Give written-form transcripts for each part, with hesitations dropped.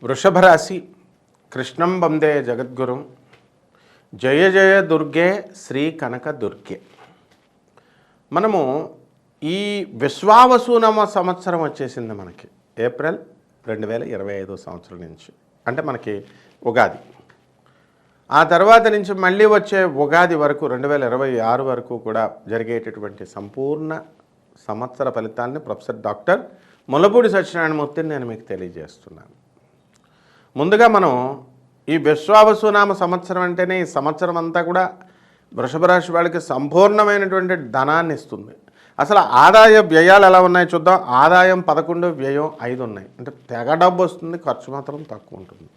వృషభ రాశి. కృష్ణం వందే జగద్గురుం. జయ జయ దుర్గే శ్రీ కనక దుర్గే. మనము ఈ విశ్వావసునామ సంవత్సరం వచ్చేసింది మనకి ఏప్రిల్ 2025 సంవత్సరం నుంచి, అంటే మనకి ఉగాది. ఆ తర్వాత నుంచి మళ్ళీ వచ్చే ఉగాది వరకు 2026 వరకు కూడా జరిగేటటువంటి సంపూర్ణ సంవత్సర ఫలితాలని ప్రొఫెసర్ డాక్టర్ ముల్లపూడి సత్యనారాయణమూర్తిని నేను మీకు తెలియజేస్తున్నాను. ముందుగా మనం ఈ విశ్వావసునామ సంవత్సరం అంటేనే ఈ సంవత్సరం అంతా కూడా వృషభ రాశి వాళ్ళకి సంపూర్ణమైనటువంటి ధనాన్ని ఇస్తుంది. అసలు ఆదాయ వ్యయాలు ఎలా ఉన్నాయో చూద్దాం. ఆదాయం 11, వ్యయం 5 ఉన్నాయి. అంటే తెగ డబ్బు వస్తుంది, ఖర్చు మాత్రం తక్కువ ఉంటుంది.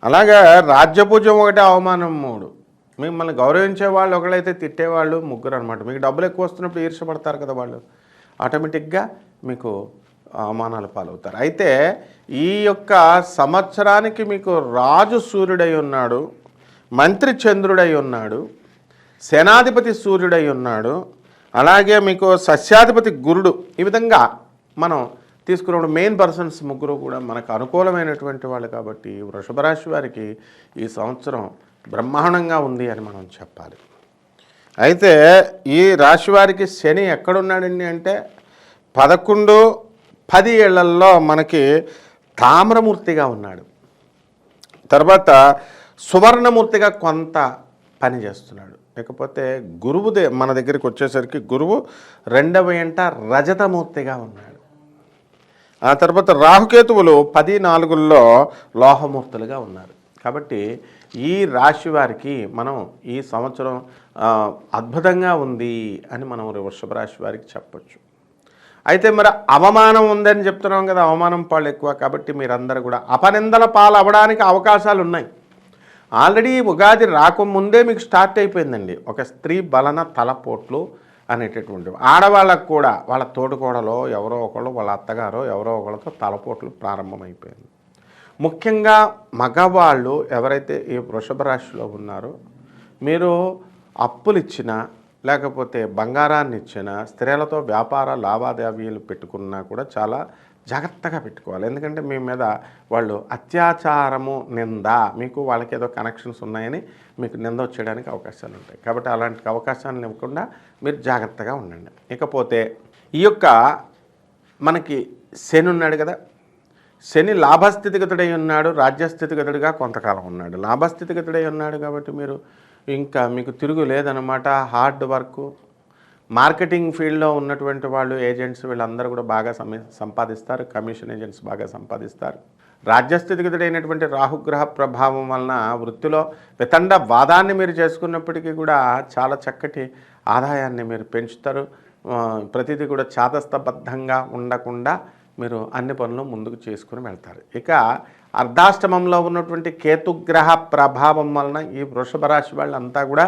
అలాగే రాజ్యపూజ్యం 1, అవమానం 3. మిమ్మల్ని గౌరవించే వాళ్ళు ఒకళ్ళైతే తిట్టేవాళ్ళు 3 అనమాట. మీకు డబ్బులు ఎక్కువ వస్తున్నప్పుడు ఈర్షపడతారు కదా వాళ్ళు, ఆటోమేటిక్గా మీకు అవమానాలు పాలవుతారు. అయితే ఈ యొక్క సంవత్సరానికి మీకు రాజు సూర్యుడై ఉన్నాడు, మంత్రి చంద్రుడై ఉన్నాడు, సేనాధిపతి సూర్యుడై ఉన్నాడు, అలాగే మీకు సస్యాధిపతి గురుడు. ఈ విధంగా మనం తీసుకున్నప్పుడు మెయిన్ పర్సన్స్ 3 కూడా మనకు అనుకూలమైనటువంటి వాళ్ళు. కాబట్టి వృషభ రాశి వారికి ఈ సంవత్సరం బ్రహ్మాండంగా ఉంది అని మనం చెప్పాలి. అయితే ఈ రాశి వారికి శని ఎక్కడున్నాడండి అంటే 11, 10 ఏళ్లలో మనకి తామ్రమూర్తిగా ఉన్నాడు. తర్వాత సువర్ణమూర్తిగా కొంత పని చేస్తున్నాడు. ఇకపోతే గురువు మన దగ్గరికి వచ్చేసరికి గురువు 2వ ఇంట రజతమూర్తిగా ఉన్నాడు. ఆ తర్వాత రాహుకేతువులు 10, 4ల్లో లోహమూర్తులుగా ఉన్నారు. కాబట్టి ఈ రాశి వారికి మనం ఈ సంవత్సరం అద్భుతంగా ఉంది అని మనం వృషభ రాశి వారికి చెప్పచ్చు. అయితే మరి అవమానం ఉందని చెప్తున్నాం కదా, అవమానం పాలు ఎక్కువ. కాబట్టి మీరందరూ కూడా అపనిందల పాలు అవ్వడానికి అవకాశాలు ఉన్నాయి. ఆల్రెడీ ఉగాది రాకముందే మీకు స్టార్ట్ అయిపోయిందండి ఒక స్త్రీ బలన తలపోట్లు అనేటటువంటివి. ఆడవాళ్ళకు కూడా వాళ్ళ తోడుకోడలో ఎవరో ఒకళ్ళు, వాళ్ళ అత్తగారో ఎవరో ఒకళ్ళతో తలపోట్లు ప్రారంభమైపోయింది. ముఖ్యంగా మగవాళ్ళు ఎవరైతే ఈ వృషభ రాశిలో ఉన్నారో, మీరు అప్పులు ఇచ్చినా లేకపోతే బంగారాన్ని ఇచ్చినా, స్త్రీలతో వ్యాపార లావాదేవీలు పెట్టుకున్నా కూడా చాలా జాగ్రత్తగా పెట్టుకోవాలి. ఎందుకంటే మీ మీద వాళ్ళు అత్యాచారము, నింద, మీకు వాళ్ళకి ఏదో కనెక్షన్స్ ఉన్నాయని మీకు నింద వచ్చేయడానికి అవకాశాలు ఉంటాయి. కాబట్టి అలాంటి అవకాశాలను ఇవ్వకుండా మీరు జాగ్రత్తగా ఉండండి. ఇకపోతే ఈ యొక్క మనకి శని ఉన్నాడు కదా, శని లాభస్థితిగతుడై ఉన్నాడు, రాజ్యస్థితిగతుడిగా కొంతకాలం ఉన్నాడు. లాభస్థితిగతుడై ఉన్నాడు కాబట్టి మీరు ఇంకా మీకు తిరుగు లేదనమాట. హార్డ్ వర్క్, మార్కెటింగ్ ఫీల్డ్లో ఉన్నటువంటి వాళ్ళు, ఏజెంట్స్, వీళ్ళందరూ కూడా బాగా సంపాదిస్తారు. కమిషన్ ఏజెంట్స్ బాగా సంపాదిస్తారు. రాజ్యస్థితిగతుడైనటువంటి రాహుగ్రహ ప్రభావం వలన వృత్తిలో వితండ వాదాన్ని మీరు చేసుకున్నప్పటికీ కూడా చాలా చక్కటి ఆదాయాన్ని మీరు పెంచుతారు. ప్రతిదీ కూడా చాదస్తబద్ధంగా ఉండకుండా మీరు అన్ని పనులు ముందుకు చేసుకుని వెళ్తారు. ఇక అర్ధాష్టమంలో ఉన్నటువంటి కేతుగ్రహ ప్రభావం వలన ఈ వృషభ రాశి వాళ్ళంతా కూడా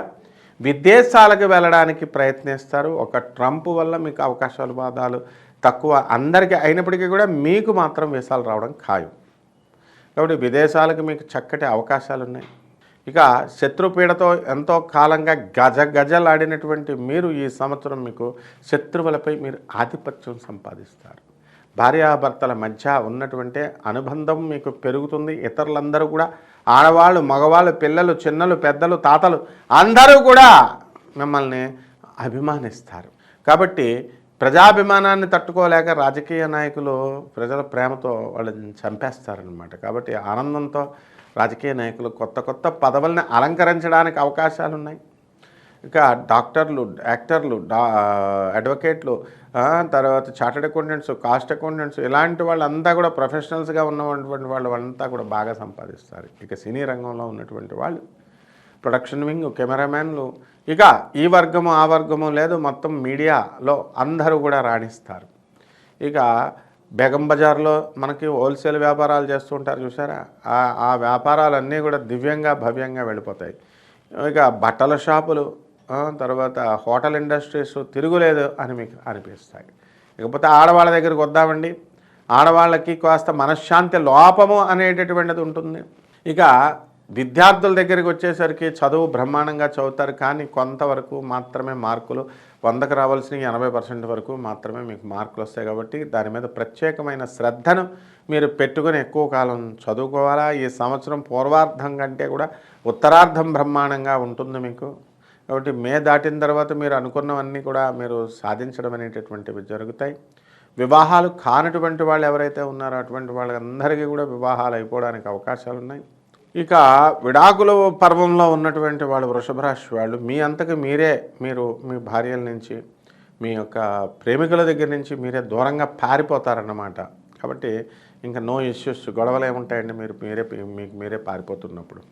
విదేశాలకు వెళ్ళడానికి ప్రయత్నిస్తారు. ఒక ట్రంప్ వల్ల మీకు అవకాశాలు బాధాలు తక్కువ అందరికీ అయినప్పటికీ కూడా మీకు మాత్రం వీసాలు రావడం ఖాయం. కాబట్టి విదేశాలకు మీకు చక్కటి అవకాశాలు ఉన్నాయి. ఇక శత్రుపీడతో ఎంతో కాలంగా గజలాడినటువంటి మీరు ఈ సంవత్సరం మీకు శత్రువులపై మీరు ఆధిపత్యం సంపాదిస్తారు. భార్యాభర్తల మధ్య ఉన్నటువంటి అనుబంధం మీకు పెరుగుతుంది. ఇతరులందరూ కూడా ఆడవాళ్ళు, మగవాళ్ళు, పిల్లలు, చిన్నలు, పెద్దలు, తాతలు అందరూ కూడా మిమ్మల్ని అభిమానిస్తారు. కాబట్టి ప్రజాభిమానాన్ని తట్టుకోలేక రాజకీయ నాయకులు ప్రజల ప్రేమతో వాళ్ళని చంపేస్తారనమాట. కాబట్టి ఆనందంతో రాజకీయ నాయకులు కొత్త కొత్త పదవుల్ని అలంకరించడానికి అవకాశాలు ఉన్నాయి. ఇక డాక్టర్లు, యాక్టర్లు, అడ్వకేట్లు, తర్వాత చార్టెడ్ అకౌంటెంట్స్, కాస్ట్ అకౌంటెంట్స్, ఇలాంటి వాళ్ళంతా కూడా ప్రొఫెషనల్స్గా ఉన్నటువంటి వాళ్ళంతా కూడా బాగా సంపాదిస్తారు. ఇక సినీ రంగంలో ఉన్నటువంటి వాళ్ళు, ప్రొడక్షన్ వింగ్, కెమెరామ్యాన్లు, ఇక ఈ వర్గము ఆ వర్గము లేదు, మొత్తం మీడియాలో అందరూ కూడా రాణిస్తారు. ఇక బేగం బజార్లో మనకి హోల్సేల్ వ్యాపారాలు చేస్తూ ఉంటారు చూసారా, ఆ వ్యాపారాలన్నీ కూడా దివ్యంగా భవ్యంగా వెళ్ళిపోతాయి. ఇక బట్టల షాపులు, తర్వాత హోటల్ ఇండస్ట్రీస్ తిరుగులేదు అని మీకు అనిపిస్తాయి. ఇకపోతే ఆడవాళ్ళ దగ్గరికి వద్దామండి. ఆడవాళ్ళకి కాస్త మనశ్శాంతి లోపము అనేటటువంటిది ఉంటుంది. ఇక విద్యార్థుల దగ్గరికి వచ్చేసరికి చదువు బ్రహ్మాండంగా చదువుతారు, కానీ కొంతవరకు మాత్రమే మార్కులు 100కు రావాల్సిన 80% వరకు మాత్రమే మీకు మార్కులు వస్తాయి. కాబట్టి దాని మీద ప్రత్యేకమైన శ్రద్ధను మీరు పెట్టుకుని ఎక్కువ కాలం చదువుకోవాలా. ఈ సంవత్సరం పూర్వార్ధం కంటే కూడా ఉత్తరార్ధం బ్రహ్మాండంగా ఉంటుంది మీకు. కాబట్టి మే దాటిన తర్వాత మీరు అనుకున్నవన్నీ కూడా మీరు సాధించడం అనేటటువంటివి జరుగుతాయి. వివాహాలు కానటువంటి వాళ్ళు ఎవరైతే ఉన్నారో అటువంటి వాళ్ళందరికీ కూడా వివాహాలు అయిపోవడానికి అవకాశాలు ఉన్నాయి. ఇక విడాకుల పర్వంలో ఉన్నటువంటి వాళ్ళు వృషభ రాశి వాళ్ళు మీ అంతకు మీరే మీరు మీ భార్యల నుంచి మీ యొక్క ప్రేమికుల దగ్గర నుంచి మీరే దూరంగా పారిపోతారన్నమాట. కాబట్టి ఇంకా నో ఇష్యూస్, గొడవలు ఏముంటాయండి మీకు మీరే పారిపోతున్నప్పుడు.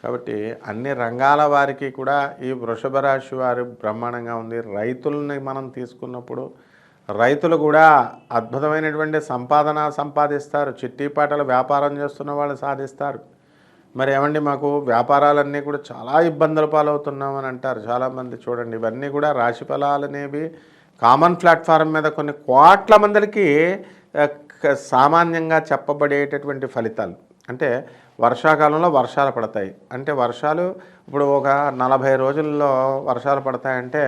కాబట్టి అన్ని రంగాల వారికి కూడా ఈ వృషభ రాశి వారు బ్రహ్మాండంగా ఉంది. రైతులని మనం తీసుకున్నప్పుడు రైతులు కూడా అద్భుతమైనటువంటి సంపాదన సంపాదిస్తారు. చిట్టీపాటల వ్యాపారం చేస్తున్న వాళ్ళు సాధిస్తారు. మరి ఏమండి మాకు వ్యాపారాలన్నీ కూడా చాలా ఇబ్బందుల పాలవుతున్నామని అంటారు చాలామంది. చూడండి, ఇవన్నీ కూడా రాశి ఫలాలు అనేవి కామన్ ప్లాట్ఫారం మీద కొన్ని కోట్ల మందికి సామాన్యంగా చెప్పబడేటటువంటి ఫలితాలు. అంటే వర్షాకాలంలో వర్షాలు పడతాయి అంటే వర్షాలు ఇప్పుడు ఒక 40 రోజుల్లో వర్షాలు పడతాయంటే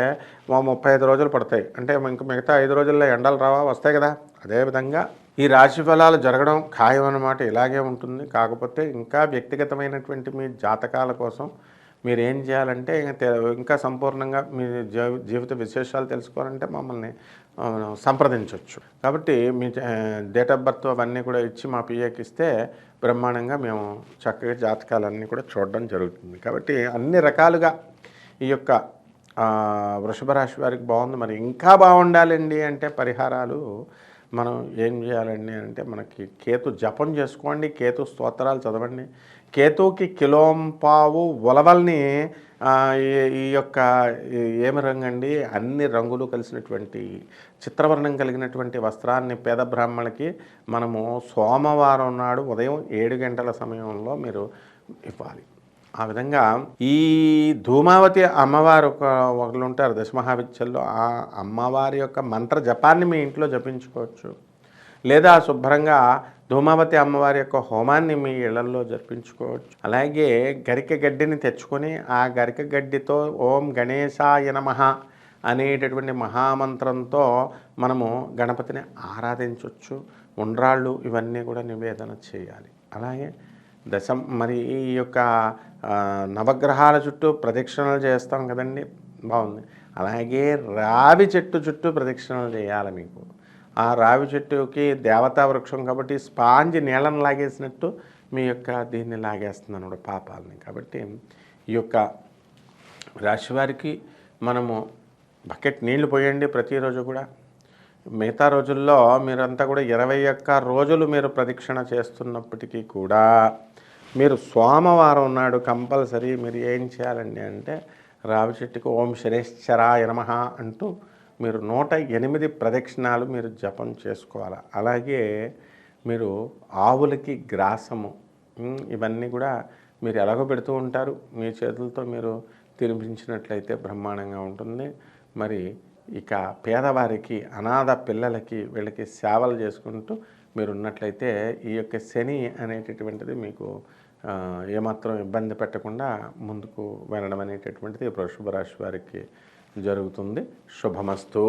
35 రోజులు పడతాయి అంటే ఇంక మిగతా 5 రోజుల్లో ఎండలు రావా, వస్తాయి కదా. అదేవిధంగా ఈ రాశి ఫలాలు జరగడం ఖాయం అన్నమాట. ఇలాగే ఉంటుంది. కాకపోతే ఇంకా వ్యక్తిగతమైనటువంటి మీ జాతకాల కోసం మీరు ఏం చేయాలంటే ఇంకా సంపూర్ణంగా మీ జీవిత విశేషాలు తెలుసుకోవాలంటే మమ్మల్ని సంప్రదించవచ్చు. కాబట్టి మీ డేట్ ఆఫ్ బర్త్ అవన్నీ కూడా ఇచ్చి మా పిఏకి ఇస్తే బ్రహ్మాండంగా మేము చక్కగా జాతకాలన్నీ కూడా చూడడం జరుగుతుంది. కాబట్టి అన్ని రకాలుగా ఈ యొక్క వృషభ రాశి వారికి బాగుంది. మరి ఇంకా బాగుండాలండి అంటే పరిహారాలు మనం ఏం చేయాలండి అంటే మనకి కేతు జపం చేసుకోండి, కేతు స్తోత్రాలు చదవండి. కేతుకి కిలోంపావు ఉలవల్ని ఈ యొక్క ఏమి రంగండి అన్ని రంగులు కలిసినటువంటి చిత్రవర్ణం కలిగినటువంటి వస్త్రాన్ని పేద బ్రాహ్మణులకి మనము సోమవారం నాడు ఉదయం 7 గంటల సమయంలో మీరు ఇవ్వాలి. ఆ విధంగా ఈ ధూమావతి అమ్మవారు ఒకళ్ళు ఉంటారు దశమహావిద్యల్లో, ఆ అమ్మవారి యొక్క మంత్ర జపాన్ని మీ ఇంట్లో జపించుకోవచ్చు. లేదా శుభ్రంగా ధూమావతి అమ్మవారి యొక్క హోమాన్ని మీ ఇళ్లల్లో జరిపించుకోవచ్చు. అలాగే గరిక గడ్డిని తెచ్చుకొని ఆ గరిక గడ్డితో ఓం గణేశాయ నమః అనేటటువంటి మహామంత్రంతో మనము గణపతిని ఆరాధించవచ్చు. ఉండ్రాళ్ళు ఇవన్నీ కూడా నివేదన చేయాలి. అలాగే మరి ఈ యొక్క నవగ్రహాల చుట్టూ ప్రదక్షిణలు చేస్తాం కదండి, బాగుంది. అలాగే రావి చెట్టు చుట్టూ ప్రదక్షిణలు చేయాలి. మీకు ఆ రావి చెట్టుకి దేవతా వృక్షం కాబట్టి స్పాంజ్ నీళ్ళను లాగేసినట్టు మీ యొక్క దీన్ని లాగేస్తుంది అన్నమాట పాపాలని. కాబట్టి ఈ యొక్క రాశివారికి మనము బకెట్ నీళ్లు పోయండి ప్రతిరోజు కూడా. మిగతా రోజుల్లో మీరంతా కూడా 21 రోజులు మీరు ప్రదక్షిణ చేస్తున్నప్పటికీ కూడా మీరు సోమవారం నాడు కంపల్సరీ మీరు ఏం చేయాలండి అంటే రావి చెట్టుకు ఓం శనేశ్వరాయ నమః అంటూ మీరు 108 ప్రదక్షిణాలు మీరు జపం చేసుకోవాలి. అలాగే మీరు ఆవులకి గ్రాసము ఇవన్నీ కూడా మీరు ఎలాగో పెడుతూ ఉంటారు, మీ చేతులతో మీరు తినిపించినట్లయితే బ్రహ్మాండంగా ఉంటుంది. మరి ఇక పేదవారికి అనాథ పిల్లలకి వీళ్ళకి సేవలు చేసుకుంటూ మీరు ఉన్నట్లయితే ఈ యొక్క శని అనేటటువంటిది మీకు ఏమాత్రం ఇబ్బంది పెట్టకుండా ముందుకు వెళ్ళడం అనేటటువంటిది వృషభ రాశి వారికి జరుగుతుంది. శుభమస్తు.